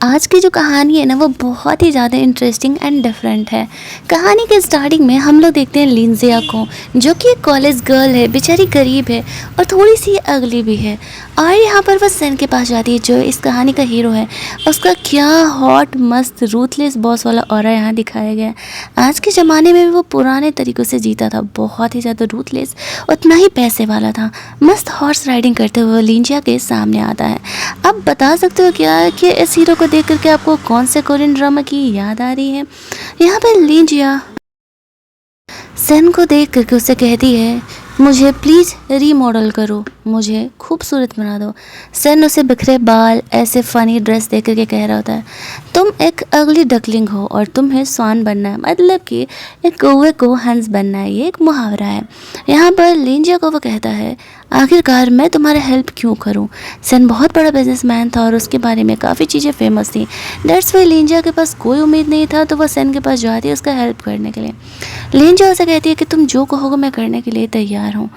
आज की जो कहानी है ना वो बहुत ही ज़्यादा इंटरेस्टिंग एंड डिफरेंट है। कहानी के स्टार्टिंग में हम लोग देखते हैं लिंजिया को, जो कि एक कॉलेज गर्ल है, बेचारी गरीब है और थोड़ी सी अगली भी है। और यहाँ पर वह सेन के पास जाती है जो इस कहानी का हीरो है। उसका क्या हॉट मस्त रूथलेस बॉस वाला ऑरा यहाँ दिखाया गया है। आज के ज़माने में वो पुराने तरीक़ों से जीता था, बहुत ही ज़्यादा रूथलेस, उतना ही पैसे वाला था। मस्त हॉर्स राइडिंग करते हुए लिंजिया के सामने आता है। अब बता सकते हो क्या कि इस हीरो को देख करके आपको कौन से कोरियन ड्रामा की याद आ रही है। यहाँ पर लिंजिया सेन को देख करके उससे कहती है, मुझे प्लीज़ रीमॉडल करो, मुझे खूबसूरत बना दो। सेन उसे बिखरे बाल ऐसे फ़नी ड्रेस देख करके कह रहा होता है, तुम एक अगली डकलिंग हो और तुम्हें स्वान बनना है, मतलब कि एक कौवे को हंस बनना है। ये एक मुहावरा है। यहाँ पर लिंजिया को वो कहता है, आखिरकार मैं तुम्हारा हेल्प क्यों करूं। सेन बहुत बड़ा बिजनेसमैन था और उसके बारे में काफ़ी चीज़ें फेमस थी। दैट्स वाई लिंजिया के पास कोई उम्मीद नहीं था, तो वह सेन के पास जाती है उसका हेल्प करने के लिए। लिंजिया उसे कहती है कि तुम जो कहोगे मैं करने के लिए तैयार हूँ।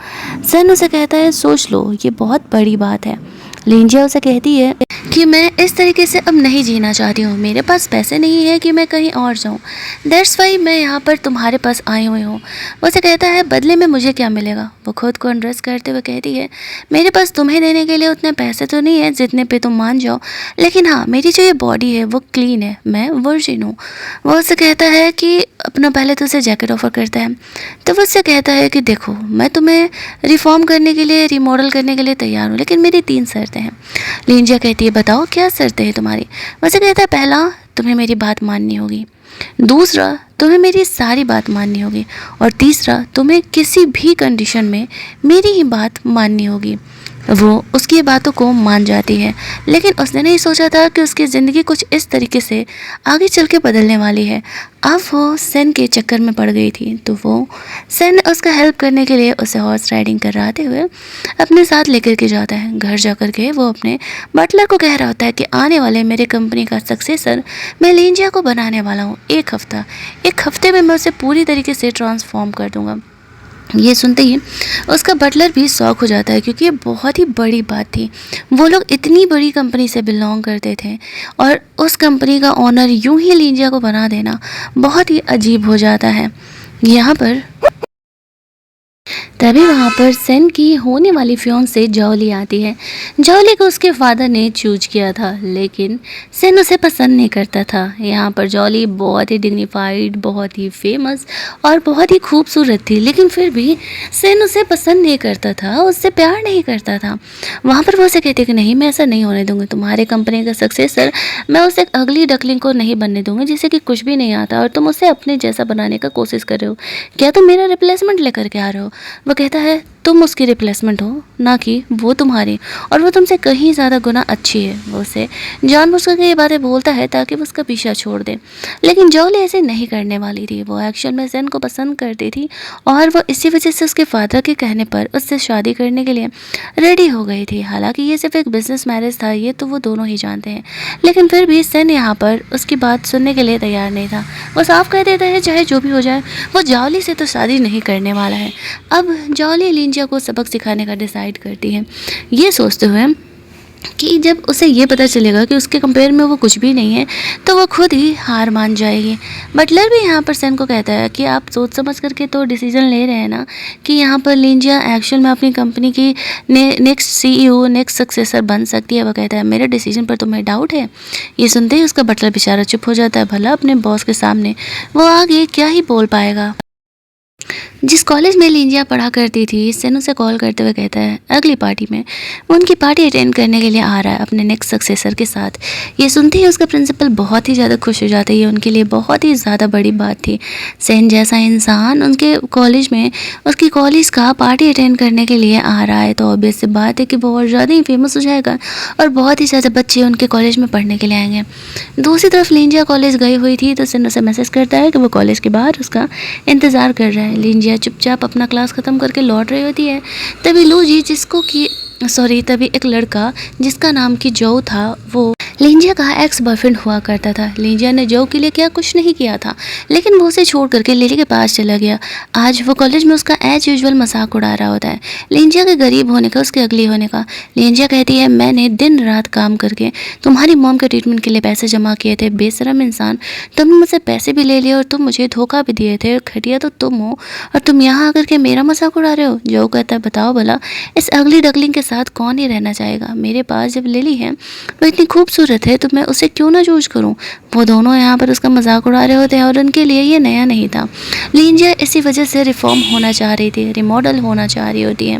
सेन उसे कहता है, सोच लो, ये बहुत बड़ी बात है। लिंजिया उसे कहती है कि मैं इस तरीके से अब नहीं जीना चाहती हूँ, मेरे पास पैसे नहीं है कि मैं कहीं और जाऊँ। दैट्स वाई मैं यहाँ पर तुम्हारे पास आई हुई हूँ। वो उसे कहता है, बदले में मुझे क्या मिलेगा। वो खुद को अनड्रेस करते हुए कहती है, मेरे पास तुम्हें देने के लिए उतने पैसे तो नहीं है जितने पे तुम मान जाओ, लेकिन हाँ, मेरी जो ये बॉडी है वो क्लीन है, मैं वर्जिन हूँ। वो उससे कहता है कि अपना पहले तो उसे जैकेट ऑफर करता है। तो वो उससे कहता है कि देखो, मैं तुम्हें रिफॉर्म करने के लिए, रिमॉडल करने के लिए तैयार हूँ, लेकिन मेरी 3 शर्तें हैं। लिंजिया कहती है, बताओ क्या शर्तें हैं तुम्हारी। वैसे कहता है, पहला, तुम्हें मेरी बात माननी होगी। दूसरा, तुम्हें मेरी सारी बात माननी होगी। और तीसरा, तुम्हें किसी भी कंडीशन में मेरी ही बात माननी होगी। वो उसकी बातों को मान जाती है, लेकिन उसने नहीं सोचा था कि उसकी ज़िंदगी कुछ इस तरीके से आगे चल के बदलने वाली है। अब वो सेन के चक्कर में पड़ गई थी, तो वो सेन उसका हेल्प करने के लिए उसे हॉर्स राइडिंग कराते हुए अपने साथ लेकर के जाता है। घर जा कर के वो अपने बटलर को कह रहा होता है कि आने वाले मेरे कंपनी का सक्सेसर मैं लिंजिया को बनाने वाला हूँ। एक हफ्ते में मैं उसे पूरी तरीके से ट्रांसफॉर्म कर दूँगा। ये सुनते ही उसका बटलर भी शॉक हो जाता है, क्योंकि ये बहुत ही बड़ी बात थी। वो लोग इतनी बड़ी कंपनी से बिलोंग करते थे और उस कंपनी का ऑनर यूं ही लिंजिया को बना देना बहुत ही अजीब हो जाता है। यहाँ पर तभी वहाँ पर सेन की होने वाली फियोंसे जॉली आती है। जॉली को उसके फादर ने चूज किया था, लेकिन सेन उसे पसंद नहीं करता था। यहाँ पर जॉली बहुत ही डिग्निफाइड, बहुत ही फेमस और बहुत ही खूबसूरत थी, लेकिन फिर भी सेन उसे पसंद नहीं करता था, उससे प्यार नहीं करता था। वहाँ पर वो उसे कहते कि नहीं, मैं ऐसा नहीं होने दूँगी, तुम्हारे कंपनी का सक्सेसर मैं उसे एक अगली डकलिंग को नहीं बनने दूँगी जिसे कि कुछ भी नहीं आता और तुम उसे अपने जैसा बनाने का कोशिश कर रहे हो। क्या तुम मेरा रिप्लेसमेंट लेकर के आ रहे हो। वो कहता है, तुम उसकी रिप्लेसमेंट हो, ना कि वो तुम्हारी, और वो तुमसे कहीं ज़्यादा गुना अच्छी है। वो उसे जानबूझ कर ये बातें बोलता है ताकि वो उसका पीछा छोड़ दे, लेकिन जॉली ऐसे नहीं करने वाली थी। वो एक्चुअल में सेन को पसंद करती थी और वो इसी वजह से उसके फादर के कहने पर उससे शादी करने के लिए रेडी हो गई थी। हालांकि ये सिर्फ एक बिजनेस मैरिज था, ये तो वो दोनों ही जानते हैं, लेकिन फिर भी सेन यहाँ पर उसकी बात सुनने के लिए तैयार नहीं था। वो साफ कह देता है, चाहे जो भी हो जाए, वो जॉली से तो शादी नहीं करने वाला है। अब जॉली लिंजिया को सबक सिखाने का डिसाइड करती है, ये सोचते हुए कि जब उसे ये पता चलेगा कि उसके कंपेयर में वो कुछ भी नहीं है, तो वो खुद ही हार मान जाएगी। बटलर भी यहाँ पर सेन को कहता है कि आप सोच समझ करके तो डिसीजन ले रहे हैं ना कि यहाँ पर लिंजिया एक्चुअल में अपनी कंपनी की नेक्स्ट सीईओ, नेक्स्ट सक्सेसर बन सकती है। वो कहता है, मेरे डिसीजन पर तुम्हें डाउट है। ये सुनते ही उसका बटलर बेचारा चुप हो जाता है। भला अपने बॉस के सामने वो आगे क्या ही बोल पाएगा। जिस कॉलेज में लिंजिया पढ़ा करती थी, सेन उसे कॉल करते हुए कहता है, अगली पार्टी में वो उनकी पार्टी अटेंड करने के लिए आ रहा है अपने नेक्स्ट सक्सेसर के साथ। ये सुनते ही उसका प्रिंसिपल बहुत ही ज़्यादा खुश हो जाता है। ये उनके लिए बहुत ही ज़्यादा बड़ी बात थी। सेन जैसा इंसान उनके कॉलेज में उसकी कॉलेज का पार्टी अटेंड करने के लिए आ रहा है, तो ऑब्वियस सी बात है कि बहुत ज़्यादा ही फेमस हो जाएगा और बहुत ही ज़्यादा बच्चे उनके कॉलेज में पढ़ने के लिए आएंगे। दूसरी तरफ लिंजिया कॉलेज गई हुई थी, तो सेन उसे मैसेज करता है कि वो कॉलेज के बाहर उसका इंतज़ार कर रहा है। लिंजिया चुपचाप अपना क्लास ख़त्म करके लौट रही होती है। तभी लूजी तभी एक लड़का जिसका नाम कि जो था, वो लिंजिया का एक्स बॉयफ्रेंड हुआ करता था। लिंजिया ने जो के लिए क्या कुछ नहीं किया था, लेकिन वो उसे छोड़ करके लिली के पास चला गया। आज वो कॉलेज में उसका एज यूजुअल मजाक उड़ा रहा होता है, लिंजिया के गरीब होने का, उसके अगली होने का। लिंजिया कहती है, मैंने दिन रात काम करके तुम्हारी मॉम के ट्रीटमेंट के लिए पैसे जमा किए थे, बेशरम इंसान। तुमने मुझसे पैसे भी ले लिए और तुम मुझे धोखा भी दिए थे। घटिया तो तुम हो और तुम यहाँ आकर के मेरा मजाक उड़ा रहे हो। जो कहता है, बताओ भला इस अगली डकलिंग के साथ कौन ही रहना चाहेगा। मेरे पास जब लिली है वो इतनी खूबसूरत है तो मैं उसे क्यों ना चूज करूं। वो दोनों यहाँ पर उसका मजाक उड़ा रहे होते हैं और उनके लिए ये नया नहीं था। लिंजिया इसी वजह से रिफॉर्म होना चाह रही थी, रिमॉडल होना चाह रही होती है।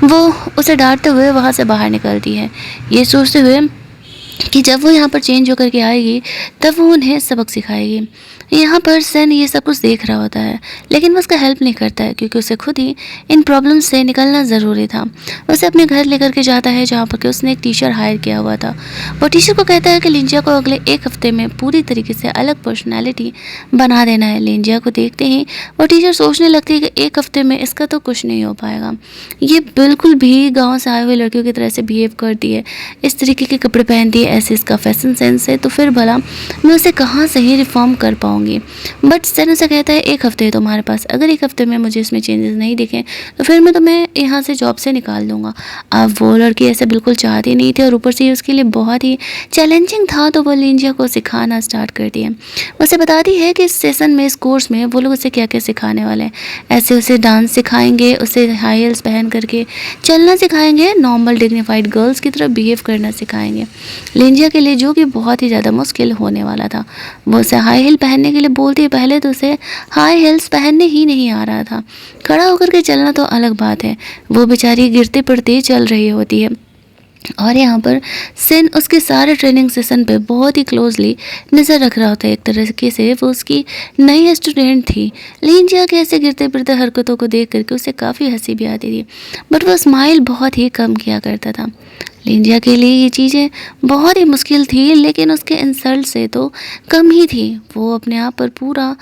वो उसे डांटते हुए वहाँ से बाहर निकलती है, ये सोचते हुए कि जब वो यहाँ पर चेंज होकर के आएगी तब वो उन्हें सबक सिखाएगी। यहाँ पर सेन ये सब कुछ देख रहा होता है, लेकिन वो उसका हेल्प नहीं करता है क्योंकि उसे खुद ही इन प्रॉब्लम से निकलना ज़रूरी था। उसे अपने घर लेकर के जाता है जहाँ पर कि उसने एक टीचर हायर किया हुआ था। वो टीचर को कहता है कि लिंजिया को अगले एक हफ्ते में पूरी तरीके से अलग पर्सनैलिटी बना देना है। लिंजिया को देखते ही वो टीचर सोचने लगती है कि एक हफ्ते में इसका तो कुछ नहीं हो पाएगा। ये बिल्कुल भी गाँव से आए हुए लड़कियों की तरह से बिहेव करती है, इस तरीके के कपड़े पहनती है, ऐसे इसका फैशन सेंस है, तो फिर भला मैं उसे कहाँ से ही रिफॉर्म कर पाऊँगी। बट सेन उसे कहता है, एक हफ्ते है तुम्हारे पास, अगर एक हफ्ते में मुझे इसमें चेंजेस नहीं दिखे तो फिर मैं तुम्हें यहाँ से जॉब से निकाल दूंगा। अब वो लड़की ऐसे बिल्कुल चाहती नहीं थी और ऊपर से उसके लिए बहुत ही चैलेंजिंग था, तो वो लिंजिया को सिखाना स्टार्ट करती है। उसे बताती है कि इस सेशन में, इस कोर्स में वो लोग उसे क्या क्या सिखाने वाले हैं। ऐसे उसे डांस सिखाएंगे, उसे हाई हील्स पहन करके चलना सिखाएंगे, नॉर्मल डिग्निफाइड गर्ल्स की तरह बिहेव करना सिखाएंगे। लिंजिया के लिए जो कि बहुत ही ज़्यादा मुश्किल होने वाला था। वो उसे हाई हील पहनने के लिए बोलती है, पहले तो उसे हाई हील्स पहनने ही नहीं आ रहा था, खड़ा होकर के चलना तो अलग बात है। वो बेचारी गिरते पड़ते चल रही होती है और यहाँ पर सेन उसके सारे ट्रेनिंग सेशन पे बहुत ही क्लोजली नज़र रख रहा होता है। एक तरीके से वो उसकी नई स्टूडेंट थी। लिंजिया के ऐसे गिरते फिरते हरकतों को देख करके उसे काफ़ी हंसी भी आती थी, बट वो स्माइल बहुत ही कम किया करता था। लिंजिया के लिए ये चीज़ें बहुत ही मुश्किल थी, लेकिन उसके इंसल्ट से तो कम ही थी। वो अपने आप पर पूरा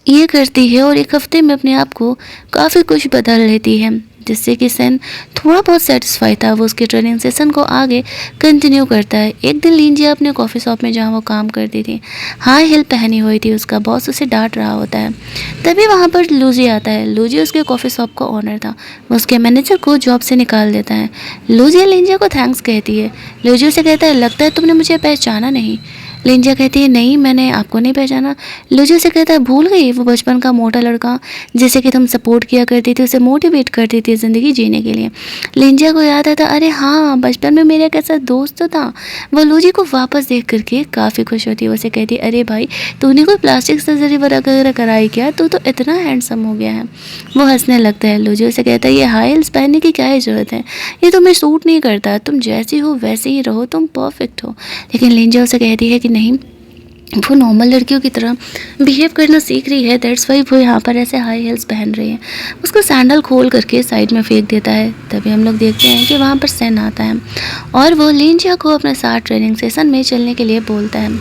ये करती है और एक हफ्ते में अपने आप को काफ़ी कुछ बदल लेती है, जिससे कि सेन थोड़ा बहुत सेटिस्फाई था। वो उसके ट्रेनिंग सेशन को आगे कंटिन्यू करता है। एक दिन लिंजिया अपने कॉफ़ी शॉप में जहाँ वो काम करती थी हाई हील पहनी हुई थी, उसका बॉस उसे डांट रहा होता है। तभी वहाँ पर लूजी आता है। लूजी उसके कॉफ़ी शॉप का ओनर था। वो उसके मैनेजर को जॉब से निकाल देता है। लूजी लिंजिया को थैंक्स कहती है। लूजी उसे कहता है, लगता है तुमने मुझे पहचाना नहीं। लिंजिया कहती है, नहीं, मैंने आपको नहीं पहचाना। लूजी से कहता है, भूल गई वो बचपन का मोटा लड़का जिसे कि तुम सपोर्ट किया करती थी, उसे मोटिवेट करती थी ज़िंदगी जीने के लिए। लिंजिया को याद आता, अरे हाँ, बचपन में मेरा कैसा दोस्त तो था। वो लूजी को वापस देख करके काफ़ी खुश होती है। उसे कहती है, अरे भाई, तूने कोई प्लास्टिक सर्जरी वगैरह कराई क्या? तू तो इतना हैंडसम हो गया है। वो हंसने लगता है। लूजी उसे कहता है, ये हाई हील्स पहनने की क्या ही ज़रूरत है, ये तुम्हें सूट नहीं करता, तुम जैसी हो वैसे ही रहो, तुम परफेक्ट हो। लेकिन लिंजिया उसे कहती है कि नहीं, वो नॉर्मल लड़कियों की तरह बिहेव करना सीख रही है, दैट्स वाई वो यहाँ पर ऐसे हाई हील्स पहन रही है। उसको सैंडल खोल करके साइड में फेंक देता है। तभी हम लोग देखते हैं कि वहाँ पर सेन आता है और वो लिंजिया को अपने साथ ट्रेनिंग सेशन में चलने के लिए बोलता है।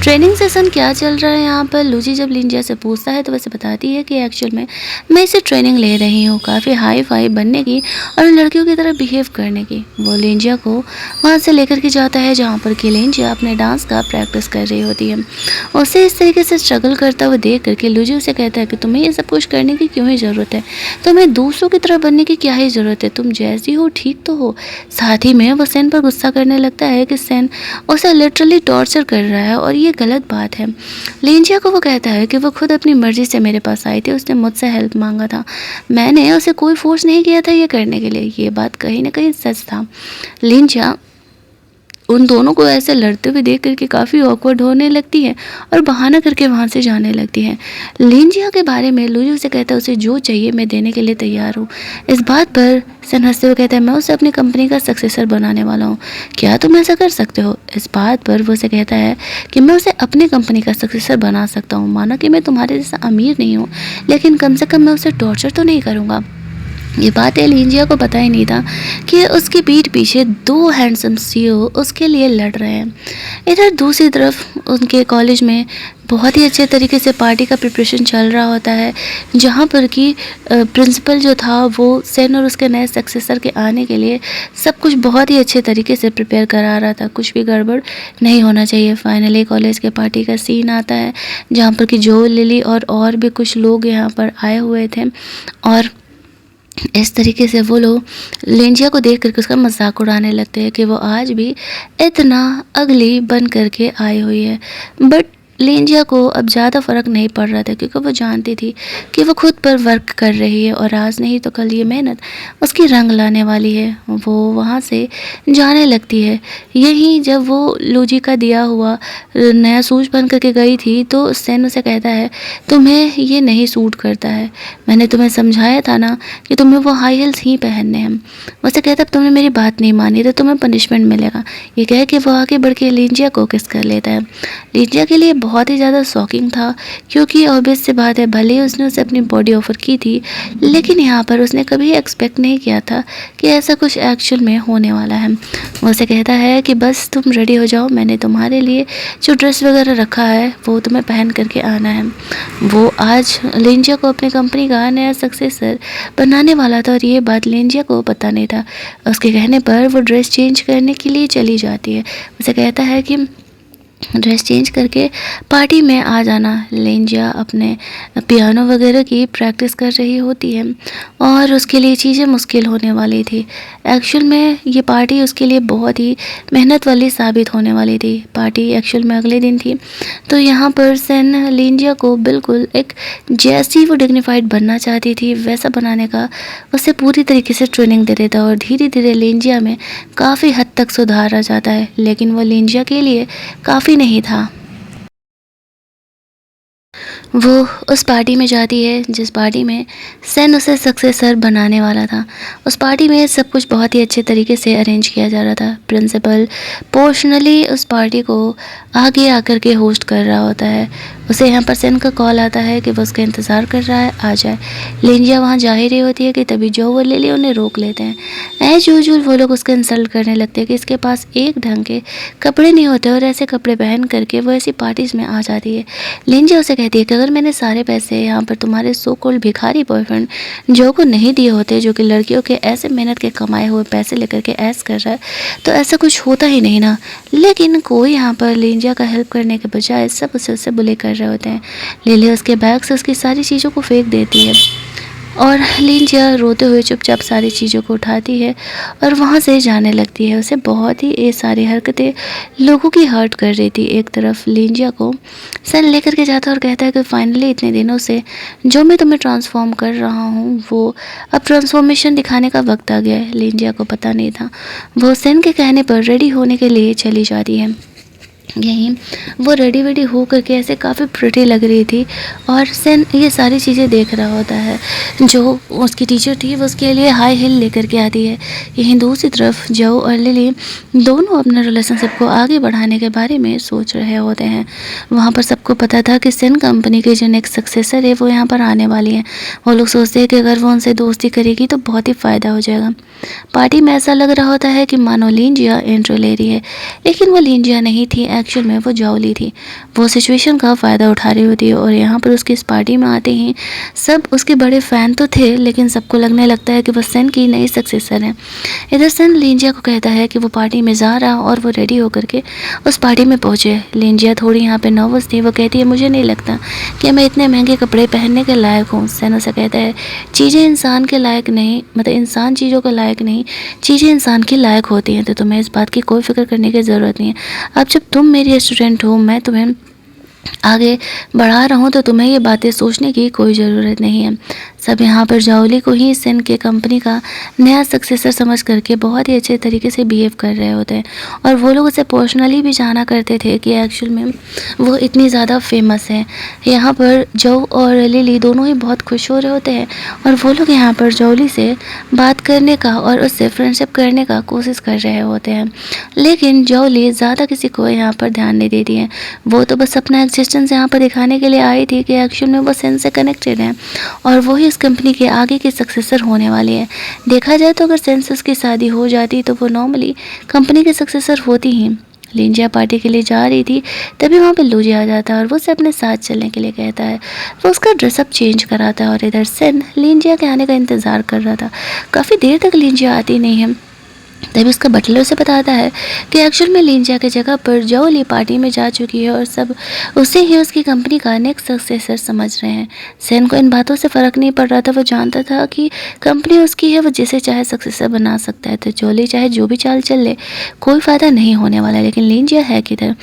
ट्रेनिंग सेशन क्या चल रहा है यहाँ पर, लूजी जब लिंजिया से पूछता है तो वैसे बताती है कि एक्चुअल में मैं इसे ट्रेनिंग ले रही हूँ काफ़ी हाई फाई बनने की और लड़कियों की तरह बिहेव करने की। वो लिंजिया को वहाँ से लेकर के जाता है जहाँ पर कि लिंजिया अपने डांस का प्रैक्टिस कर रही होती है। उसे इस तरीके से स्ट्रगल करता हुआ देख करके लूजी उसे कहता है कि तुम्हें ये सब कुछ करने की क्यों ही ज़रूरत है, तुम्हें दूसरों की तरह बनने की क्या ही ज़रूरत है, तुम जैसी हो ठीक तो हो। साथ ही में वो सेन पर गुस्सा करने लगता है कि सेन उसे लिटरली टॉर्चर कर रहा है और ये गलत बात है। लिंजिया को वो कहता है कि वो खुद अपनी मर्जी से मेरे पास आई थी, उसने मुझसे हेल्प मांगा था, मैंने उसे कोई फोर्स नहीं किया था ये करने के लिए। ये बात कहीं ना कहीं सच था। लिंजिया उन दोनों को ऐसे लड़ते हुए देख करके काफ़ी ऑकवर्ड होने लगती है और बहाना करके वहाँ से जाने लगती है। लिंजिया के बारे में लूजी उसे कहता है, उसे जो चाहिए मैं देने के लिए तैयार हूँ। इस बात पर सेन हंसते हुए कहता है, मैं उसे अपनी कंपनी का सक्सेसर बनाने वाला हूँ, क्या तुम ऐसा कर सकते हो? इस बात पर वो उसे कहता है कि मैं उसे अपनी कंपनी का सक्सेसर बना सकता हूँ, माना कि मैं तुम्हारे जैसा अमीर नहीं हूँ, लेकिन कम से कम मैं उसे टॉर्चर तो नहीं करूँगा। ये बात एलिंजिया को पता ही नहीं था कि उसकी पीठ पीछे दो हैंडसम सीईओ उसके लिए लड़ रहे हैं। इधर दूसरी तरफ उनके कॉलेज में बहुत ही अच्छे तरीके से पार्टी का प्रिपरेशन चल रहा होता है, जहाँ पर कि प्रिंसिपल जो था वो सेन और उसके नए सक्सेसर के आने के लिए सब कुछ बहुत ही अच्छे तरीके से प्रिपेयर करा रहा था। कुछ भी गड़बड़ नहीं होना चाहिए। फाइनली कॉलेज के पार्टी का सीन आता है, जहाँ पर कि जो लिली और भी कुछ लोग यहाँ पर आए हुए थे, और इस तरीके से वो लोग लेंजिया को देख करके उसका मजाक उड़ाने लगते हैं कि वो आज भी इतना अगली बन करके आई हुई है। बट लेंजिया को अब ज़्यादा फ़र्क नहीं पड़ रहा था, क्योंकि वो जानती थी कि वो खुद पर वर्क कर रही है और आज नहीं तो कल ये मेहनत उसकी रंग लाने वाली है। वो वहाँ से जाने लगती है। यहीं जब वो लूजी का दिया हुआ नया सूट पहन करके गई थी, तो सेन उसे कहता है तुम्हें ये नहीं सूट करता है, मैंने तुम्हें समझाया था ना कि तुम्हें वो हाई हील्स ही पहनने हैं। उसे कहता है तुमने मेरी बात नहीं मानी तो तुम्हें पनिशमेंट मिलेगा। ये कह के वो आगे बढ़ के लिंजिया को किस कर लेता है। लिंजिया के लिए बहुत ही ज़्यादा शॉकिंग था, क्योंकि ऑब्वियस सी बात है, भले ही उसने उसे अपनी बॉडी ऑफर की थी, लेकिन यहाँ पर उसने कभी एक्सपेक्ट नहीं किया था कि ऐसा कुछ एक्चुअल में होने वाला है। वो उसे कहता है कि बस तुम रेडी हो जाओ, मैंने तुम्हारे लिए जो ड्रेस वगैरह रखा है वो तुम्हें पहन करके आना है। वो आज लिंजिया को अपनी कंपनी का नया सक्सेसर बनाने वाला था, और ये बात लिंजिया को पता नहीं था। उसके कहने पर वो ड्रेस चेंज करने के लिए चली जाती है। उसे कहता है कि ड्रेस चेंज करके पार्टी में आ जाना। लेंजिया अपने पियानो वगैरह की प्रैक्टिस कर रही होती है, और उसके लिए चीज़ें मुश्किल होने वाली थी। एक्चुअल में ये पार्टी उसके लिए बहुत ही मेहनत वाली साबित होने वाली थी। पार्टी एक्चुअल में अगले दिन थी, तो यहाँ पर सेन लेंजिया को बिल्कुल एक जैसी वो डिग्निफाइड बनना चाहती थी वैसा बनाने का उसे पूरी तरीके से ट्रेनिंग दे देता, और धीरे धीरे लेंजिया में काफ़ी हद तक सुधार आ जाता है। लेकिन वो लेंजिया के लिए काफ़ी नहीं था। वो उस पार्टी में जाती है जिस पार्टी में सेन उसे सक्सेसर बनाने वाला था। उस पार्टी में सब कुछ बहुत ही अच्छे तरीके से अरेंज किया जा रहा था। प्रिंसिपल पर्सनली उस पार्टी को आगे आकर के होस्ट कर रहा होता है। उसे यहाँ पर सेन का कॉल आता है कि वो उसका इंतज़ार कर रहा है, आ जाए। लेंजिया वहाँ जा ही रही होती है कि तभी जो वो लिली उन्हें रोक लेते हैं। एज यूजुअल वो लोग उसका इंसल्ट करने लगते हैं कि इसके पास एक ढंग के कपड़े नहीं होते, और ऐसे कपड़े पहन करके वो ऐसी पार्टीज़ में आ जाती है। लेंजिया उसे कहती है कि अगर मैंने सारे पैसे यहाँ पर तुम्हारे सो कॉल्ड भिखारी बॉयफ्रेंड जो को नहीं दिए होते, जो कि लड़कियों के ऐसे मेहनत के कमाए हुए पैसे लेकर के ऐस कर रहा है, तो ऐसा कुछ होता ही नहीं ना। लेकिन कोई यहाँ पर लेंजिया का हेल्प करने के बजाय सब उसे उससे बुले कर रहे होते हैं। लिली उसके बैग से उसकी सारी चीज़ों को फेंक देती है, और लेंजिया रोते हुए चुपचाप सारी चीज़ों को उठाती है और वहाँ से जाने लगती है। उसे बहुत ही ये सारी हरकतें लोगों की हर्ट कर रही थी। एक तरफ लेंजिया को सन लेकर के जाता है और कहता है कि फाइनली इतने दिनों से जो मैं तुम्हें ट्रांसफॉर्म कर रहा हूँ वो अब ट्रांसफॉर्मेशन दिखाने का वक्त आ गया है। लेंजिया को पता नहीं था। वो सन के कहने पर रेडी होने के लिए चली जाती है। यहीं वो रेडी वेडी हो करके ऐसे काफ़ी प्रिटी लग रही थी, और सेन ये सारी चीज़ें देख रहा होता है। जो उसकी टीचर थी वो उसके लिए हाई हील लेकर के आती है। यहीं दूसरी तरफ जो और लिली दोनों अपने रिलेशनशिप को आगे बढ़ाने के बारे में सोच रहे होते हैं। वहाँ पर सबको पता था कि सेन कंपनी के जो नेक्स्ट सक्सेसर है वो यहाँ पर आने वाली है। वो लोग सोचते हैं कि अगर वो उनसे दोस्ती करेगी तो बहुत ही फ़ायदा हो जाएगा। पार्टी में ऐसा लग रहा होता है कि मानो लेंजिया एंट्री ले रही है, लेकिन वो लेंजिया नहीं थी। एक्चुअल में वो जॉली थी। वो सिचुएशन का फ़ायदा उठा रही होती है, और यहाँ पर उसकी इस पार्टी में आते ही सब उसके बड़े फ़ैन तो थे, लेकिन सबको लगने लगता है कि वो सेन की नई सक्सेसर है। इधर सेन लेंजिया को कहता है कि वो पार्टी में जा रहा, और वो रेडी होकर के उस पार्टी में पहुँचे। लेंजिया थोड़ी यहाँ पर नर्वस थी। वो कहती है मुझे नहीं लगता कि मैं इतने महंगे कपड़े पहनने के लायक हूँ। सेन उसे कहता है चीज़ें इंसान के लायक नहीं, मतलब इंसान चीज़ों के लायक नहीं, चीज़ें इंसान के लायक होती हैं, तो तुम्हें इस बात की कोई फिक्र करने की ज़रूरत नहीं है। अब जब तुम मेरी स्टूडेंट हो, मैं तुम्हें आगे बढ़ा रहा हूँ, तो तुम्हें ये बातें सोचने की कोई ज़रूरत नहीं है। सब यहाँ पर जाओली को ही सेन के कंपनी का नया सक्सेसर समझ करके बहुत ही अच्छे तरीके से बिहेव कर रहे होते हैं, और वो लोग उसे पर्सनली भी जाना करते थे कि एक्चुअल में वो इतनी ज़्यादा फेमस है। यहाँ पर जो और लिली दोनों ही बहुत खुश हो रहे होते हैं, और वो लोग यहाँ पर जाओली से बात करने का और उससे फ्रेंडशिप करने का कोशिश कर रहे होते हैं। लेकिन जाओली ज़्यादा किसी को यहाँ पर ध्यान नहीं देती है। वो तो बस अपना असिस्टेंस यहाँ पर दिखाने के लिए आई थी कि एक्चुअल में वो सेन से कनेक्टेड हैं और वही इस कंपनी के आगे के सक्सेसर होने वाले हैं। देखा जाए तो अगर सेन से उसकी शादी हो जाती तो वो नॉर्मली कंपनी के सक्सेसर होती ही। लिंजिया पार्टी के लिए जा रही थी, तभी वहाँ पे लूजी आ जाता है और वो उसे अपने साथ चलने के लिए कहता है। वो उसका ड्रेसअप चेंज कराता है और इधर सेन लिंजिया के आने का इंतज़ार कर रहा था। काफ़ी देर तक लिंजिया आती नहीं है, तभी उसका बटलर उसे बताता है कि एक्चुअल में लिंजिया की जगह पर जोली पार्टी में जा चुकी है और सब उसे ही उसकी कंपनी का नेक्स्ट सक्सेसर समझ रहे हैं। सेन को इन बातों से फ़र्क नहीं पड़ रहा था। वो जानता था कि कंपनी उसकी है, वो जिसे चाहे सक्सेसर बना सकता है, तो जोली चाहे जो भी चाल चल ले कोई फ़ायदा नहीं होने वाला है। लेकिन लिंजिया है किधर?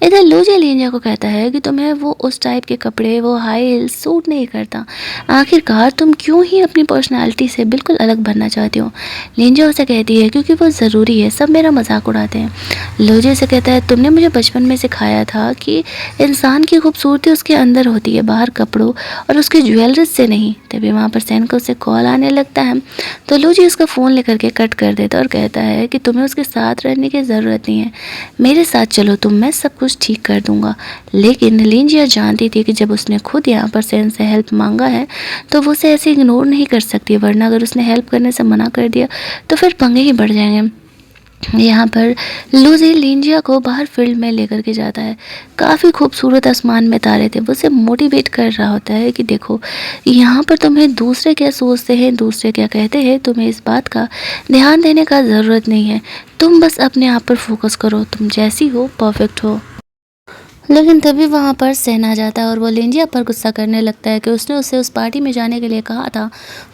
इधर लूजी लिंजिया को कहता है कि तुम्हें वो उस टाइप के कपड़े, वो हाई हील सूट नहीं करता। आखिरकार तुम क्यों ही अपनी पर्सनैलिटी से बिल्कुल अलग बनना चाहती हो? लिंजिया उसे कहती है क्योंकि वो ज़रूरी है, सब मेरा मजाक उड़ाते हैं। लोजे से कहता है तुमने मुझे बचपन में सिखाया था कि इंसान की खूबसूरती उसके अंदर होती है, बाहर कपड़ों और उसकी ज्वेलरी से नहीं। तभी वहाँ पर सैन को उससे कॉल आने लगता है, तो लोजी उसका फ़ोन लेकर के कट कर देता और कहता है कि तुम्हें उसके साथ रहने की ज़रूरत नहीं है, मेरे साथ चलो तुम, मैं सब कुछ ठीक कर दूँगा। लेकिन लिंजिया जानती थी कि जब उसने खुद यहाँ पर सैन से हेल्प मांगा है तो वो उसे ऐसे इग्नोर नहीं कर सकती, वरना अगर उसने हेल्प करने से मना कर दिया तो फिर पंगे ही बढ़ जाएंगे। यहाँ पर लूजी लिंजिया को बाहर फील्ड में लेकर के जाता है। काफ़ी खूबसूरत आसमान में तारे थे। वो उसे मोटिवेट कर रहा होता है कि देखो यहाँ पर तुम्हें दूसरे क्या सोचते हैं, दूसरे क्या कहते हैं, तुम्हें इस बात का ध्यान देने का ज़रूरत नहीं है। तुम बस अपने आप पर फोकस करो, तुम जैसी हो परफेक्ट हो। लेकिन तभी वहाँ पर सेन आ जाता है और वो लिंजिया पर गुस्सा करने लगता है कि उसने उसे उस पार्टी में जाने के लिए कहा था,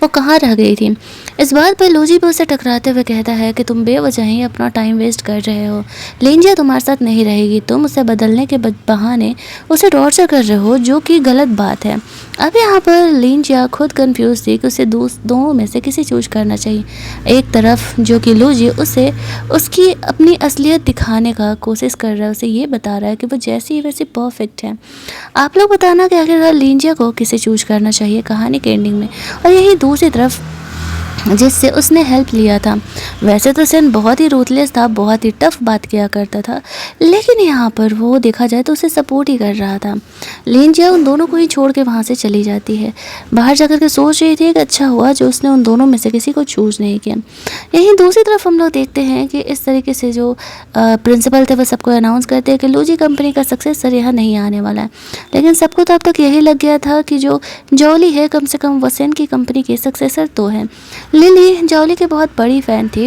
वो कहाँ रह गई थी। इस बात पर लूजी भी उसे टकराते हुए कहता है कि तुम बेवजह ही अपना टाइम वेस्ट कर रहे हो। लिंजिया तुम्हारे साथ नहीं रहेगी, तुम उसे बदलने के बहाने उसे टॉर्चर कर रहे हो, जो कि गलत बात है। अब यहाँ पर लिंजिया खुद कंफ्यूज थी कि उसे दोनों में से किसी चूज करना चाहिए। एक तरफ जो कि लूजी उसे उसकी अपनी असलियत दिखाने का कोशिश कर रहा है, उसे ये बता रहा है कि वो जैसी वैसे परफेक्ट है। आप लोग बताना कि आखिरकार लिंजिया को किसे चूज करना चाहिए कहानी के एंडिंग में। और यही दूसरी तरफ जिससे उसने हेल्प लिया था, वैसे तो सेन बहुत ही रूथलेस था, बहुत ही टफ बात किया करता था, लेकिन यहाँ पर वो देखा जाए तो उसे सपोर्ट ही कर रहा था। लिंजिया उन दोनों को ही छोड़ के वहाँ से चली जाती है। बाहर जाकर के सोच रही थी कि अच्छा हुआ जो उसने उन दोनों में से किसी को चूज़ नहीं किया। यहीं दूसरी तरफ हम लोग देखते हैं कि इस तरीके से जो प्रिंसिपल थे वो सबको अनाउंस करते हैं कि लूजी कंपनी का सक्सेसर यहाँ नहीं आने वाला है। लेकिन सबको तो अब तक यही लग गया था कि जो जॉली है कम से कम वो सेन की कंपनी की सक्सेसर तो है। लिली जॉली की बहुत बड़ी फ़ैन थी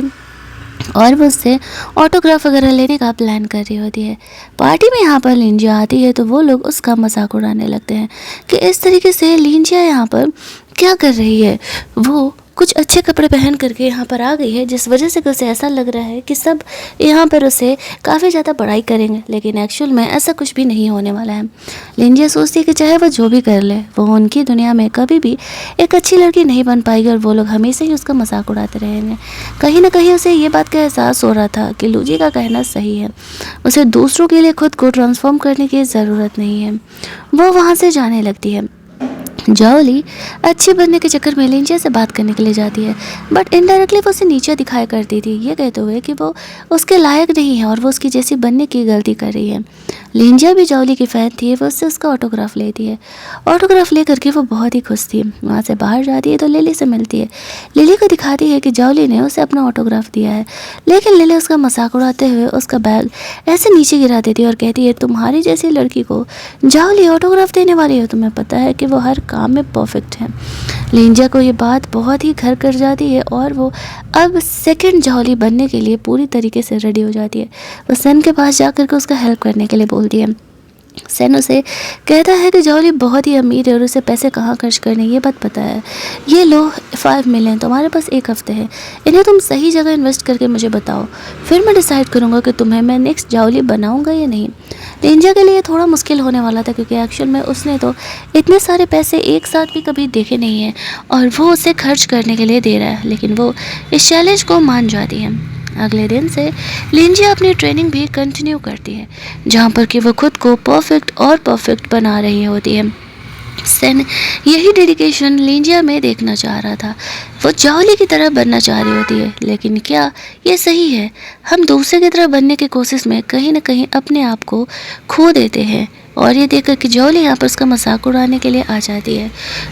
और वो उससे ऑटोग्राफ वगैरह लेने का प्लान कर रही होती है। पार्टी में यहाँ पर लिंजिया आती है तो वो लोग उसका मजाक उड़ाने लगते हैं कि इस तरीके से लिंजिया यहाँ पर क्या कर रही है। वो कुछ अच्छे कपड़े पहन करके यहाँ पर आ गई है, जिस वजह से उसे ऐसा लग रहा है कि सब यहाँ पर उसे काफ़ी ज़्यादा बड़ाई करेंगे, लेकिन एक्चुअल में ऐसा कुछ भी नहीं होने वाला है। लिंजिया सोचती है कि चाहे वो जो भी कर ले, वो उनकी दुनिया में कभी भी एक अच्छी लड़की नहीं बन पाएगी और वो लोग हमेशा ही उसका मजाक उड़ाते रहेंगे। कहीं ना कहीं उसे ये बात का एहसास हो रहा था कि लूजी का कहना सही है, उसे दूसरों के लिए खुद को ट्रांसफॉर्म करने की ज़रूरत नहीं है। वो वहाँ से जाने लगती है। जॉली अच्छी बनने के चक्कर में लिंजिया से बात करने के लिए जाती है, बट इनडायरेक्टली वो उसे नीचे दिखाया करती थी, ये कहते हुए कि वो उसके लायक नहीं है और वो उसकी जैसी बनने की गलती कर रही है। लिंजिया भी जॉली की फ़ैन थी, वो उससे उसका ऑटोग्राफ लेती है। ऑटोग्राफ ले करके वो बहुत ही खुश थी। वहाँ से बाहर जाती है तो लिली से मिलती है। लिली को दिखाती है कि जॉली ने उसे अपना ऑटोग्राफ दिया है, लेकिन लिली उसका मजाक उड़ाते हुए उसका बैग ऐसे नीचे गिरा देती है और कहती है तुम्हारी जैसी लड़की को जॉली ऑटोग्राफ देने वाली हो, तुम्हें पता है कि वो हर काम में परफेक्ट है। लिंजिया को ये बात बहुत ही घर कर जाती है और वो अब सेकंड जॉली बनने के लिए पूरी तरीके से रेडी हो जाती है। वो सन के पास जा करके उसका हेल्प करने के लिए बोलती है। सेन उसे कहता है कि जॉली बहुत ही अमीर है और उसे पैसे कहाँ खर्च करने ये बात पता है। ये लो 5 मिलियन, तुम्हारे पास 1 हफ्ते है, इन्हें तुम सही जगह इन्वेस्ट करके मुझे बताओ, फिर मैं डिसाइड करूँगा कि तुम्हें मैं नेक्स्ट जॉली बनाऊँगा या नहीं। लिंजिया के लिए थोड़ा मुश्किल होने वाला था क्योंकि एक्चुअल में उसने तो इतने सारे पैसे एक साथ भी कभी देखे नहीं हैं और वो उसे खर्च करने के लिए दे रहा है, लेकिन वो इस चैलेंज को मान जाती है। अगले दिन से लिंजिया अपनी ट्रेनिंग भी कंटिन्यू करती है, जहाँ पर कि वो खुद को परफेक्ट बना रही होती है। सेन यही डेडिकेशन लिंजिया में देखना चाह रहा था। वो जॉली की तरह बनना चाह रही होती है, लेकिन क्या ये सही है? हम दूसरे की तरह बनने की कोशिश में कहीं ना कहीं अपने आप को खो देते हैं। और ये देख कर कि जोली यहाँ पर उसका मजाक उड़ाने के लिए आ जाती है।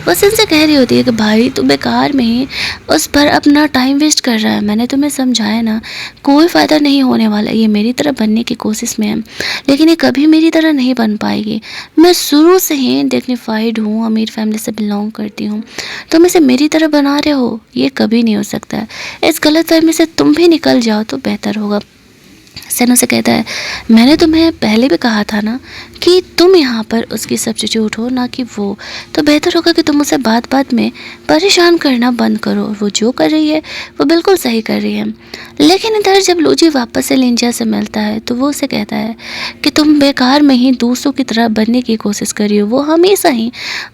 वो सिन से कह रही होती है कि भाई तू बेकार में ही उस पर अपना टाइम वेस्ट कर रहा है, मैंने तुम्हें समझाया ना, कोई फ़ायदा नहीं होने वाला, ये मेरी तरह बनने की कोशिश में है लेकिन ये कभी मेरी तरह नहीं बन पाएगी। मैं शुरू से ही डिग्निफाइड हूँ, अमीर फैमिली से बिलोंग करती हूँ, तुम इसे मेरी तरह बना रहे हो, ये कभी नहीं हो सकता है। इस गलतफहमी से तुम भी निकल जाओ तो बेहतर होगा। सन उसे कहता है मैंने तुम्हें पहले भी कहा था ना कि तुम यहाँ पर उसकी सब्स्टिट्यूट हो, ना कि वो, तो बेहतर होगा कि तुम उसे बात बात में परेशान करना बंद करो। वो जो कर रही है वो बिल्कुल सही कर रही है। लेकिन इधर जब लूजी वापस से लिंजा से मिलता है तो वो उसे कहता है कि तुम बेकार में ही दूसरों की तरह बनने की कोशिश कर रही हो। वो हमेशा ही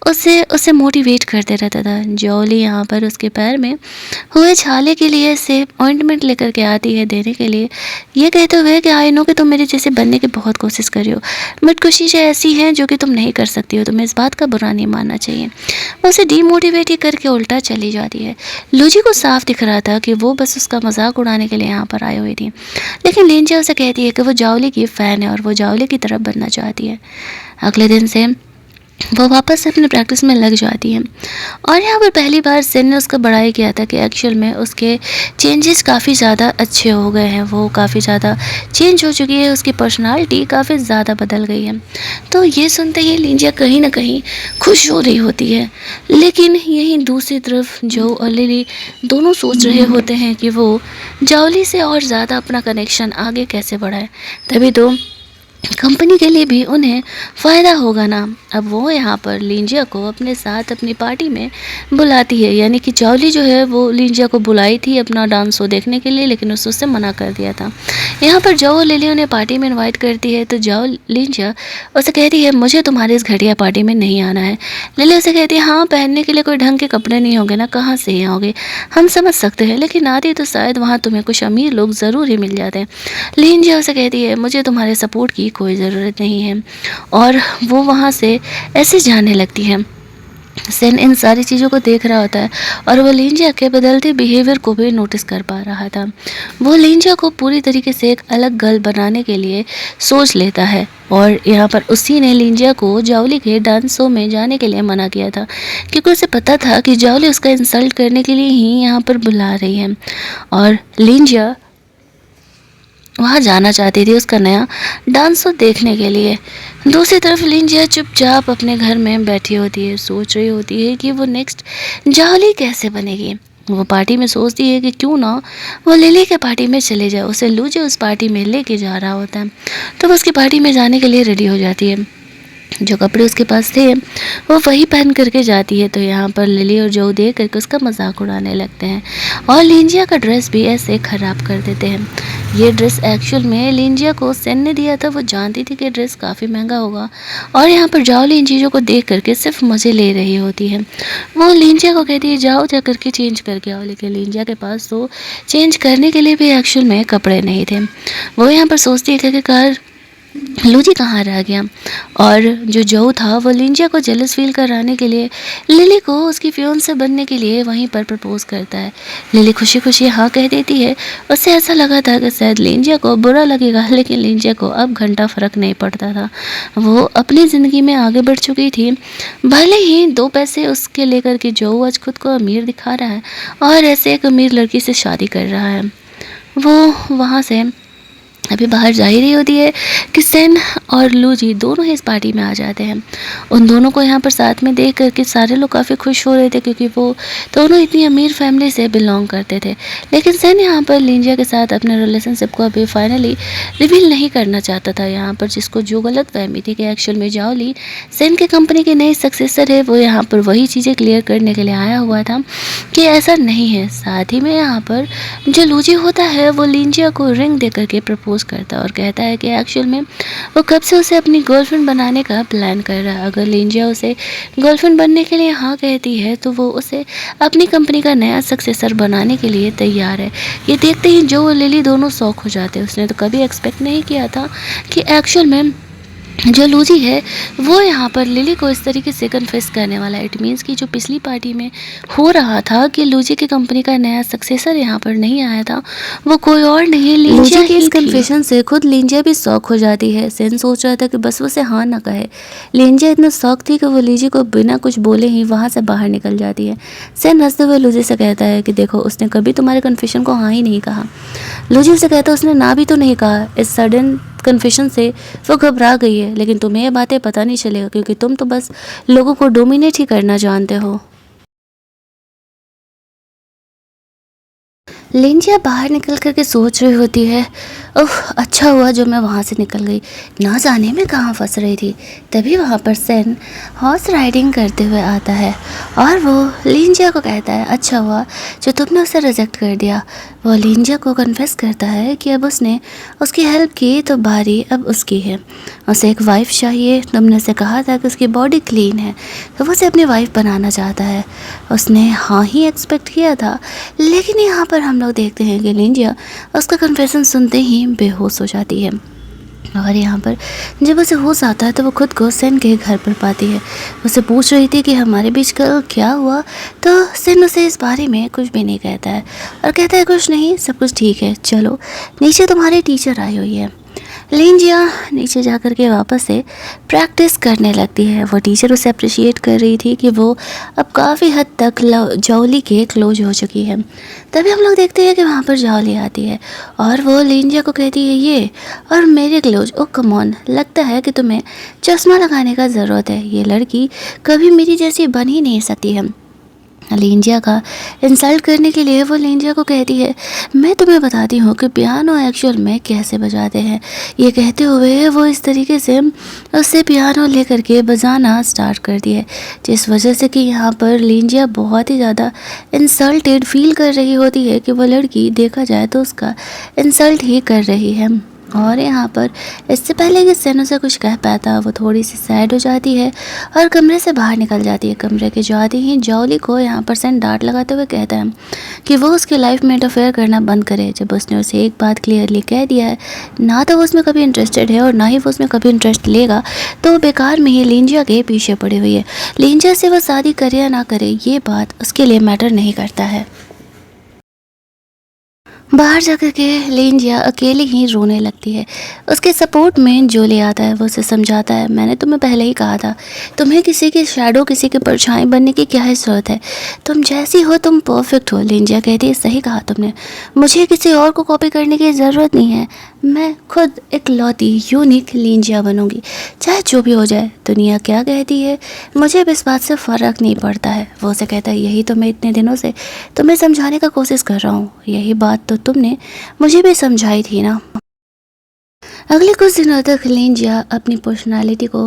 उसे उसे मोटिवेट करते रहता था। जॉली यहाँ पर उसके पैर में हुए छाले के लिए से ऑइंटमेंट लेकर के आती है देने के लिए, ये कहते हुए कि आई नो कि तुम मेरे जैसे बनने की बहुत कोशिश कर रही हो, बट कुछ चीज़ें ऐसी हैं जो कि तुम नहीं कर सकती हो, तुम्हें इस बात का बुरा नहीं मानना चाहिए। वो उसे डीमोटिवेट ही करके उल्टा चली जाती है। लूजी को साफ दिख रहा था कि वो बस उसका मजाक उड़ाने के लिए यहाँ पर आई हुई थी, लेकिन लिंजा उसे कहती है कि वो जावली की फ़ैन है और वो जावली की तरफ बनना चाहती है। अगले दिन से वो वापस से अपने प्रैक्टिस में लग जाती है और यहाँ पर पहली बार सिन ने उसका बड़ाई किया था कि एक्चुअल में उसके चेंजेस काफ़ी ज़्यादा अच्छे हो गए हैं, वो काफ़ी ज़्यादा चेंज हो चुकी है, उसकी पर्सनालिटी काफ़ी ज़्यादा बदल गई है। तो ये सुनते ही लिंजिया कहीं ना कहीं खुश हो रही होती है, लेकिन यहीं दूसरी तरफ जो और लिली दोनों सोच रहे होते हैं कि वो जावली से और ज़्यादा अपना कनेक्शन आगे कैसे बढ़ाए, तभी तो कंपनी के लिए भी उन्हें फ़ायदा होगा ना। अब वो यहाँ पर लिंजिया को अपने साथ अपनी पार्टी में बुलाती है, यानी कि जावली जो है वो लिंजिया को बुलाई थी अपना डांस शो देखने के लिए, लेकिन उससे मना कर दिया था। यहाँ पर जाओ लिली उन्हें पार्टी में इनवाइट करती है तो जाओ लिंजिया उसे कहती है मुझे तुम्हारी इस घटिया पार्टी में नहीं आना है। लिली उसे कहती है हाँ, पहनने के लिए कोई ढंग के कपड़े नहीं होंगे ना, कहाँ से ही आओगे, हम समझ सकते हैं, लेकिन आती तो शायद वहाँ तुम्हें कुछ अमीर लोग ज़रूर ही मिल जाते हैं। लिंजिया उसे कहती है मुझे तुम्हारे सपोर्ट की कोई ज़रूरत नहीं है, और वो वहाँ से ऐसे जाने लगती है। सेन इन सारी चीज़ों को देख रहा होता है और वो लिंजिया के बदलते बिहेवियर को भी नोटिस कर पा रहा था। वो लिंजिया को पूरी तरीके से एक अलग गर्ल बनाने के लिए सोच लेता है और यहाँ पर उसी ने लिंजिया को जावली के डांस शो में जाने के लिए मना किया था, क्योंकि उसे पता था कि जावली उसका इंसल्ट करने के लिए ही यहाँ पर बुला रही है और लिंजिया वहाँ जाना चाहती थी उसका नया डांस शो देखने के लिए। दूसरी तरफ लिंजिया चुपचाप अपने घर में बैठी होती है, सोच रही होती है कि वो नेक्स्ट जावली कैसे बनेगी। वो पार्टी में सोचती है कि क्यों ना वो लिली के पार्टी में चले जाए, उसे लूजे उस पार्टी में लेके जा रहा होता है, तो वो उसकी पार्टी में जाने के लिए रेडी हो जाती है। जो कपड़े उसके पास थे वो वही पहन करके जाती है, तो यहाँ पर लिली और जो देख करके उसका मजाक उड़ाने लगते हैं और लिंजिया का ड्रेस भी ऐसे ख़राब कर देते हैं। ये ड्रेस एक्चुअल में लिंजिया को सेन ने दिया था, वो जानती थी कि ड्रेस काफ़ी महंगा होगा और यहाँ पर जाओली इन चीज़ों को देख करके सिर्फ मज़े ले रही होती है। वो लिंजिया को कहती है जाओ जा करके चेंज करके आओ, लेकिन लिंजिया के पास तो चेंज करने के लिए भी एक्चुअल में कपड़े नहीं थे। वो यहाँ पर सोचती है कि कार लूजी कहाँ रह गया, और जो था वो लिंजिया को जेलस फील कराने के लिए लिली को उसकी फियोंसे बनने के लिए वहीं पर प्रपोज करता है। लिली खुशी खुशी हाँ कह देती है। उससे ऐसा लगा था कि शायद लिंजिया को बुरा लगेगा, लेकिन लिंजिया को अब घंटा फ़र्क नहीं पड़ता था। वो अपनी ज़िंदगी में आगे बढ़ चुकी थी, भले ही 2 पैसे उसके लेकर के जो आज खुद को अमीर दिखा रहा है और ऐसे एक अमीर लड़की से शादी कर रहा है। वो वहाँ से अभी बाहर जा ही रही होती है कि सेन और लूजी दोनों ही इस पार्टी में आ जाते हैं। उन दोनों को यहाँ पर साथ में देख करके सारे लोग काफ़ी खुश हो रहे थे, क्योंकि वो दोनों इतनी अमीर फैमिली से बिलोंग करते थे। लेकिन सेन यहाँ पर लिंजिया के साथ अपने रिलेशनशिप को अभी फाइनली रिवील नहीं करना चाहता था। यहाँ पर जिसको जो गलत फहमी थी कि एक्चुअल में जाओली सेन की कंपनी की नई सक्सेसर है, वो यहाँ पर वही चीज़ें क्लियर करने के लिए आया हुआ था कि ऐसा नहीं है। साथ ही में यहाँ पर जो लूजी होता है वो लिंजिया को रिंग दे करके प्रपोज करता है और कहता है कि एक्चुअल में वो कब से उसे अपनी गर्लफ्रेंड बनाने का प्लान कर रहा है। अगर लिंजिया उसे गर्लफ्रेंड बनने के लिए हाँ कहती है तो वो उसे अपनी कंपनी का नया सक्सेसर बनाने के लिए तैयार है। ये देखते ही जो और लिली दोनों शौक हो जाते हैं। उसने तो कभी एक्सपेक्ट नहीं किया था कि एक्चुअल में जो लूजी है वो यहाँ पर लिली को इस तरीके से कन्फेस करने वाला है। इट मीन्स कि जो पिछली पार्टी में हो रहा था कि लूजी की कंपनी का नया सक्सेसर यहाँ पर नहीं आया था, वो कोई और नहीं लिंजिया लूजी के इस ही थी। कन्फेशन से खुद लिंजिया भी शॉक हो जाती है। सेन सोच रहा था कि बस उसे हाँ ना कहे। लिंजिया इतना शॉक थी कि वो लूजी को बिना कुछ बोले ही वहाँ से बाहर निकल जाती है। सेन हंसते हुए लूजी से कहता है कि देखो, उसने कभी तुम्हारे कन्फेशन को हाँ ही नहीं कहा। लूजी उसे कहता है उसने ना भी तो नहीं कहा। इस सडन कन्फेशन से वो घबरा गई है, लेकिन तुम्हें ये बातें पता नहीं चलेगा क्योंकि तुम तो बस लोगों को डोमिनेट ही करना जानते हो। लिंजिया बाहर निकल करके सोच रही होती है, ओह अच्छा हुआ जो मैं वहाँ से निकल गई, ना जाने में कहाँ फंस रही थी। तभी वहाँ पर सेन हॉर्स राइडिंग करते हुए आता है और वो लिंजिया को कहता है अच्छा हुआ जो तुमने उसे रिजेक्ट कर दिया। वो लिंजिया को कन्फेस करता है कि अब उसने उसकी हेल्प की तो बारी अब उसकी है। उसे एक वाइफ चाहिए। तुमने उसे कहा था कि उसकी बॉडी क्लीन है तो वो उसे अपनी वाइफ बनाना चाहता है। उसने हाँ ही एक्सपेक्ट किया था, लेकिन यहाँ पर हम लोग देखते हैं कि लिंजिया उसका कन्फेशन सुनते ही बेहोश हो जाती है। और यहाँ पर जब उसे होश आता है तो वो खुद को सेन के घर पर पाती है। उसे पूछ रही थी कि हमारे बीच कल क्या हुआ, तो सेन उसे इस बारे में कुछ भी नहीं कहता है और कहता है कुछ नहीं, सब कुछ ठीक है, चलो नीचे तुम्हारी टीचर आई हुई है। लिंजिया नीचे जा कर के वापस से प्रैक्टिस करने लगती है। वो टीचर उसे अप्रिशिएट कर रही थी कि वो अब काफ़ी हद तक जौली के क्लोज हो चुकी है। तभी हम लोग देखते हैं कि वहाँ पर जौली आती है और वो लिंजिया को कहती है ये और मेरे क्लोज, ओ कम ऑन, लगता है कि तुम्हें चश्मा लगाने का ज़रूरत है, ये लड़की कभी मेरी जैसी बन ही नहीं सकती है। लिंजिया का इंसल्ट करने के लिए वो लिंजिया को कहती है मैं तुम्हें बताती हूँ कि पियानो एक्चुअल में कैसे बजाते हैं। ये कहते हुए वो इस तरीके से उससे पियानो लेकर के बजाना स्टार्ट कर दिया, जिस वजह से कि यहाँ पर लिंजिया बहुत ही ज़्यादा इंसल्टेड फील कर रही होती है कि वो लड़की देखा जाए तो उसका इंसल्ट ही कर रही है। और यहाँ पर इससे पहले कि सेन उसे कुछ कह पाता, वो थोड़ी सी सैड हो जाती है और कमरे से बाहर निकल जाती है। कमरे के जाते ही जौली को यहाँ पर सेन डांट लगाते हुए कहता है कि वो उसके लाइफ में इंटरफेयर करना बंद करे। जब उसने उसे एक बात क्लियरली कह दिया है, ना तो वो उसमें कभी इंटरेस्टेड है और ना ही वो उसमें कभी इंटरेस्ट लेगा, तो वो बेकार में ही लिंजिया के पीछे पड़ी हुई है। लिंजिया से वो शादी करे या ना करे ये बात उसके लिए मैटर नहीं करता है। बाहर जाकर के लिंजिया अकेली ही रोने लगती है। उसके सपोर्ट में जोली आता है। वो उसे समझाता है मैंने तुम्हें पहले ही कहा था, तुम्हें किसी की शैडो, किसी की परछाई बनने की क्या ही ज़रूरत है, तुम जैसी हो तुम परफेक्ट हो। लिंजिया कहती है सही कहा तुमने, मुझे किसी और को कॉपी करने की ज़रूरत नहीं है, मैं खुद इकलौती यूनिक लिंजिया बनूंगी, चाहे जो भी हो जाए। दुनिया क्या कहती है मुझे अब इस बात से फ़र्क नहीं पड़ता है। वो उसे कहता है यही तो मैं इतने दिनों से तुम्हें समझाने का कोशिश कर रहा हूँ, यही बात तो तुमने मुझे भी समझाई थी ना। अगले कुछ दिनों तक लिंजिया अपनी पर्सनालिटी को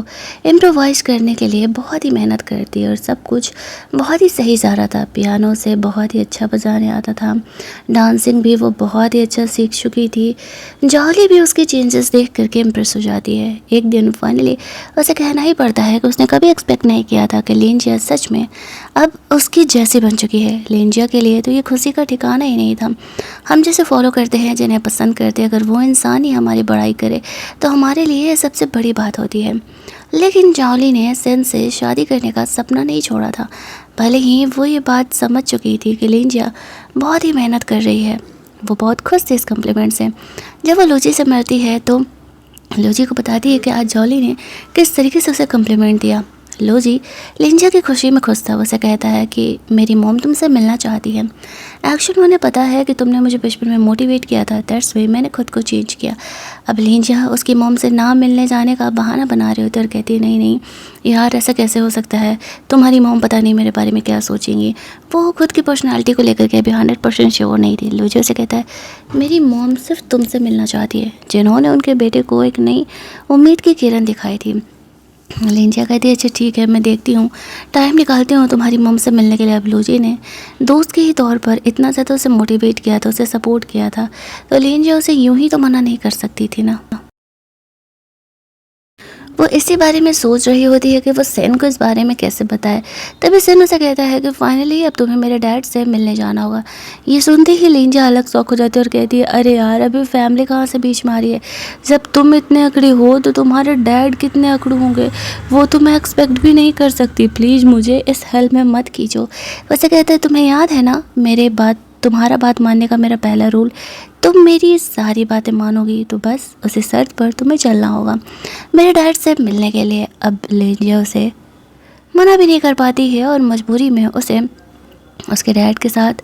इम्प्रोवाइज करने के लिए बहुत ही मेहनत करती है और सब कुछ बहुत ही सही जा रहा था। पियानो से बहुत ही अच्छा बजाने आता था, डांसिंग भी वो बहुत ही अच्छा सीख चुकी थी। जॉली भी उसके चेंजेस देख करके इम्प्रेस हो जाती है। एक दिन फाइनली उसे कहना ही पड़ता है कि उसने कभी एक्सपेक्ट नहीं किया था कि लिंजिया सच में अब उसकी जैसी बन चुकी है। लिंजिया के लिए तो ये खुशी का ठिकाना ही नहीं था। हम जैसे फॉलो करते हैं, जिन्हें पसंद करते हैं, अगर वो इंसान ही हमारी बड़ाई करे तो हमारे लिए ये सबसे बड़ी बात होती है। लेकिन जॉली ने सेन से शादी करने का सपना नहीं छोड़ा था। भले ही वो ये बात समझ चुकी थी कि लिंजिया बहुत ही मेहनत कर रही है। वो बहुत खुश थी इस कम्प्लीमेंट से। जब वो लूची से मिलती है तो लूची को बताती है कि आज जॉली ने किस तरीके से उसे कम्प्लीमेंट दिया। लूची लिंजिया की खुशी में खुश था। उसे कहता है कि मेरी मॉम तुमसे मिलना चाहती है। एक्चुअली उन्हें पता है कि तुमने मुझे बचपन में मोटिवेट किया था, दैट्स वे मैंने खुद को चेंज किया। अब लिंजिया उसकी मॉम से ना मिलने जाने का बहाना बना रही होती है और कहती है नहीं नहीं यार, ऐसा कैसे हो सकता है, तुम्हारी मॉम पता नहीं मेरे बारे में क्या सोचेंगी। वो खुद की पर्सनालिटी को लेकर के अभी 100% श्योर नहीं थी। लूची उसे कहता है मेरी मॉम सिर्फ तुमसे मिलना चाहती है, जिन्होंने उनके बेटे को एक नई उम्मीद की किरण दिखाई थी। लिंजिया कहती है अच्छा ठीक है, मैं देखती हूँ, टाइम निकालती हूँ तुम्हारी मम से मिलने के लिए। अब लूजी ने दोस्त के ही तौर पर इतना ज़्यादा उसे मोटिवेट किया था, उसे सपोर्ट किया था, तो लिंजिया उसे यूं ही तो मना नहीं कर सकती थी ना। वो इसी बारे में सोच रही होती है कि वो सेन को इस बारे में कैसे बताए। तभी सेन उसे कहता है कि फाइनली अब तुम्हें मेरे डैड से मिलने जाना होगा। ये सुनते ही लिंजा अलग शौक हो जाती है और कहती है, अरे यार अभी फैमिली कहाँ से बीच में आ रही है। जब तुम इतने अकड़ी हो तो तुम्हारे डैड कितने अकड़ू होंगे वो तो मैं एक्सपेक्ट भी नहीं कर सकती। प्लीज़ मुझे इस हेल्प में मत कीजिए। वैसे कहता है, तुम्हें याद है ना तुम्हारा बात मानने का मेरा पहला रूल। तुम मेरी सारी बातें मानोगी तो बस उसी शर्त पर तुम्हें चलना होगा मेरे डैड से मिलने के लिए। अब लिंजिया उसे मना भी नहीं कर पाती है और मजबूरी में उसे उसके डैड के साथ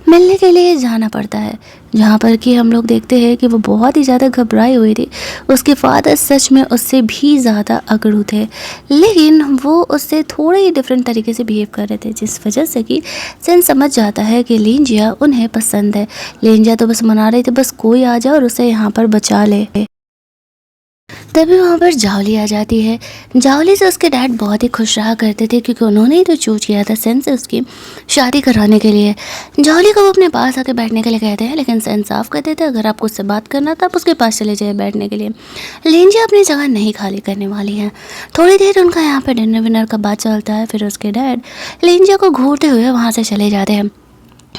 मिलने के लिए जाना पड़ता है, जहाँ पर कि हम लोग देखते हैं कि वो बहुत ही ज़्यादा घबराई हुई थी। उसके फादर सच में उससे भी ज़्यादा अकड़ू थे, लेकिन वो उससे थोड़े ही डिफरेंट तरीके से बिहेव कर रहे थे, जिस वजह से कि सेन समझ जाता है कि लिंजिया उन्हें पसंद है। लिंजिया तो बस मना रही थी बस कोई आ जाए और उसे यहाँ पर बचा ले। तभी वहाँ पर जावली आ जाती है। जावली से उसके डैड बहुत ही खुश रहा करते थे क्योंकि उन्होंने ही तो चूज किया था सेन से उसकी शादी कराने के लिए। जावली को वो अपने पास आके बैठने के लिए कहते हैं, लेकिन सेन साफ कर देते हैं अगर आपको उससे बात करना तो आप उसके पास चले जाए बैठने के लिए। लिंजिया अपनी जगह नहीं खाली करने वाली है। थोड़ी देर उनका यहाँ पर डिनर विनर का बात चलता है, फिर उसके डैड लिंजिया को घूरते हुए वहाँ से चले जाते हैं,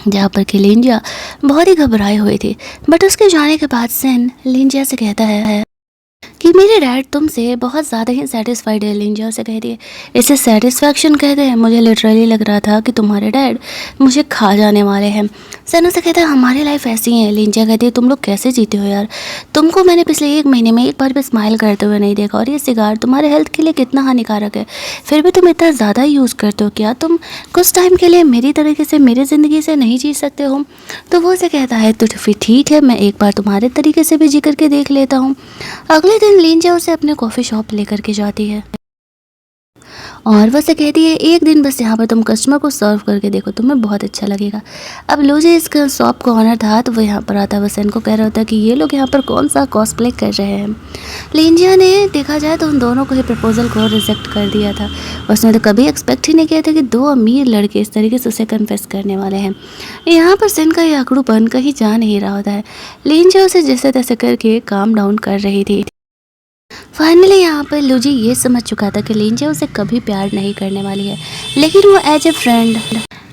जहाँ पर कि लिंजिया बहुत ही घबराई हुई थी। बट उसके जाने के बाद सेन लिंजिया से कहता है कि मेरे डैड तुमसे बहुत ज़्यादा ही सेटिस्फाइड है। लिंजिया से कहती है, इसे सेटिस्फैक्शन कहते हैं, मुझे लिटरली लग रहा था कि तुम्हारे डैड मुझे खा जाने वाले हैं। सना से कहता है, हमारी लाइफ ऐसी है। लिंजिया कहती है, तुम लोग कैसे जीते हो यार, तुमको मैंने पिछले 1 महीने में एक बार भी स्माइल करते हुए नहीं देखा, और ये सिगार तुम्हारे हेल्थ के लिए कितना हानिकारक है, फिर भी तुम इतना ज़्यादा यूज़ करते हो। क्या तुम कुछ टाइम के लिए मेरी तरीके से मेरी ज़िंदगी से नहीं जी सकते हो? तो वो उसे कहता है, तो फिर ठीक है, मैं एक बार तुम्हारे तरीके से भी जी करके देख लेता हूँ। अगले दिन लिंजिया उसे अपने कॉफ़ी शॉप लेकर के जाती है और वह से कहती है, एक दिन बस यहाँ पर तुम कस्टमर को सर्व करके देखो, तुम्हें बहुत अच्छा लगेगा। अब लोजे इस शॉप का ऑनर था, तो वो यहाँ पर आता है। वह सेन को कह रहा होता है कि ये लोग यहाँ पर कौन सा कॉस्प्ले कर रहे हैं। लिंजिया ने देखा जाए तो उन दोनों को ही प्रपोजल को रिजेक्ट कर दिया था। उसने तो कभी एक्सपेक्ट ही नहीं किया था कि 2 अमीर लड़के इस तरीके से उसे कन्फेस करने वाले हैं। यहाँ पर सेन का यह आकड़ूपन कहीं जा नहीं रहा होता है। लिंजिया उसे जैसे तैसे करके काम डाउन कर रही थी। फाइनली यहाँ पर लूजी ये समझ चुका था कि लिंजिया उसे कभी प्यार नहीं करने वाली है, लेकिन वो एज ए फ्रेंड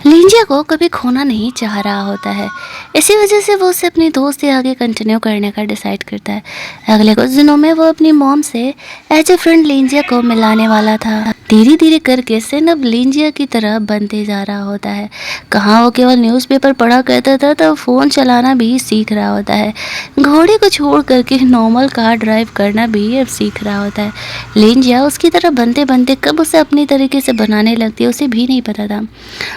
लिंजिया को कभी खोना नहीं चाह रहा होता है। इसी वजह से वो उसे अपनी दोस्त से आगे कंटिन्यू करने का डिसाइड करता है। अगले कुछ दिनों में वो अपनी मॉम से एज ए फ्रेंड लिंजिया को मिलाने वाला था। धीरे धीरे करके सेन अब लिंजिया की तरह बनते जा रहा होता है। कहाँ वो केवल न्यूज़पेपर पढ़ा करता था, तो फ़ोन चलाना भी सीख रहा होता है। घोड़े को छोड़ करके नॉर्मल कार ड्राइव करना भी अब सीख रहा होता है। लिंजिया उसकी तरह बनते बनते कब उसे अपनी तरीके से बनाने लगती है उसे भी नहीं पता था।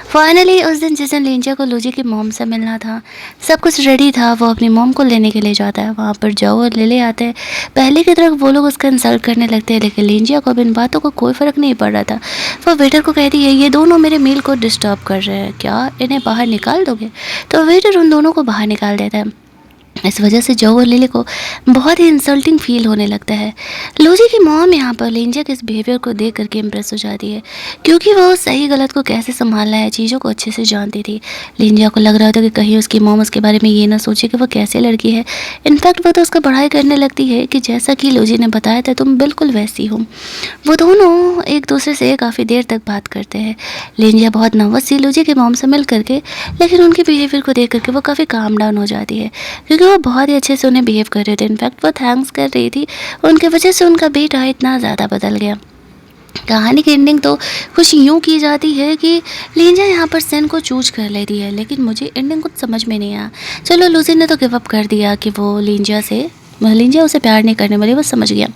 फाइनली उस दिन जिस दिन लिंजिया को लूजी की मॉम से मिलना था, सब कुछ रेडी था। वो अपनी मॉम को लेने के लिए जाता है। वहाँ पर जाओ और ले आते हैं। पहले की तरह वो लोग उसका इंसल्ट करने लगते हैं, लेकिन लिंजिया को अब इन बातों का कोई फ़र्क नहीं पड़ रहा था। वो वेटर को कहती है, ये दोनों मेरे मील को डिस्टर्ब कर रहे हैं, क्या इन्हें बाहर निकाल दोगे? तो वेटर उन दोनों को बाहर निकाल देता है। इस वजह से जो और लिली को बहुत ही इंसल्टिंग फील होने लगता है। लूजी की मॉम यहाँ पर लिंजिया के इस बिहेवियर को देख करके इम्प्रेस हो जाती है, क्योंकि वो सही गलत को कैसे संभालना है चीज़ों को अच्छे से जानती थी। लिंजिया को लग रहा था कि कहीं उसकी मॉम उसके बारे में ये ना सोचे कि वो कैसे लड़की है। इनफैक्ट वो तो उसका बढ़ाई करने लगती है कि जैसा कि लूजी ने बताया था, तुम बिल्कुल वैसी हो। वो दोनों एक दूसरे से काफ़ी देर तक बात करते हैं। लिंजिया बहुत नर्वस थी लूजी के मॉम से मिल करके, लेकिन उनके बिहेवियर को देख करके वो काफ़ी काम डाउन हो जाती है, क्योंकि वो बहुत ही अच्छे से उन्हें बिहेव कर रहे थे। इनफैक्ट वो थैंक्स कर रही थी, उनके वजह से उनका बेटा इतना ज़्यादा बदल गया। कहानी की एंडिंग तो कुछ यूँ की जाती है कि लिंजिया यहाँ पर सेन को चूज कर लेती है, लेकिन मुझे एंडिंग कुछ समझ में नहीं आया। चलो लूजी ने तो गिव अप कर दिया कि वो लिंजिया उसे प्यार नहीं करने वाली, वो समझ गया।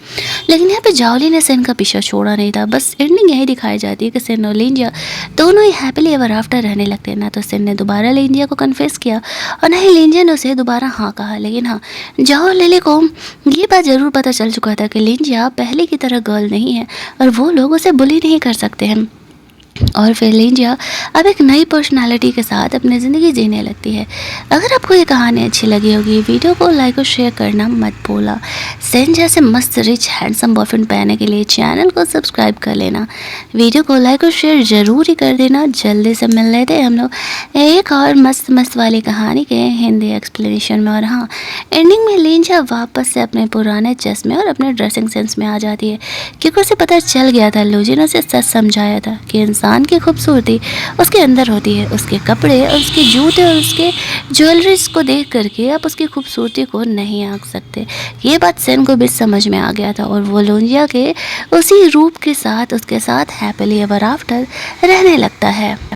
लेकिन यहाँ पे जावली ने सेन का पीछा छोड़ा नहीं था। बस एंडिंग यही दिखाई जाती है कि सेन और लिंजिया दोनों ही हैप्पीली एवर आफ्टर रहने लगते हैं। ना तो सेन ने दोबारा लिंजिया को कन्फेस किया और ना ही लिंजिया ने उसे दोबारा हाँ कहा। लेकिन हाँ, जाओ और लिली को ये बात ज़रूर पता चल चुका था कि लिंजिया पहले की तरह गर्ल नहीं है और वो लोग उसे बुली नहीं कर सकते हैं। और फिर लिंजिया अब एक नई पर्सनालिटी के साथ अपनी ज़िंदगी जीने लगती है। अगर आपको ये कहानी अच्छी लगी होगी, वीडियो को लाइक और शेयर करना मत भूलना। सेन जैसे मस्त रिच हैंडसम बॉयफ्रेंड पाने के लिए चैनल को सब्सक्राइब कर लेना, वीडियो को लाइक और शेयर ज़रूर ही कर देना। जल्दी से मिल लेते हैं हम लोग एक और मस्त मस्त वाली कहानी के हिंदी एक्सप्लेनेशन में। और हाँ, एंडिंग में लिंजा वापस से अपने पुराने चश्मे और अपने ड्रेसिंग सेंस में आ जाती है, क्योंकि उसे पता चल गया था, लूजी ने उसे सच समझाया था कि इंसान की खूबसूरती उसके अंदर होती है। उसके कपड़े और उसके जूते और उसके ज्वेलरीज को देख करके आप उसकी खूबसूरती को नहीं आंक सकते। ये बात सेन को भी समझ में आ गया था और वो लूंजिया के उसी रूप के साथ उसके साथ हैप्पीली एवर आफ्टर रहने लगता है।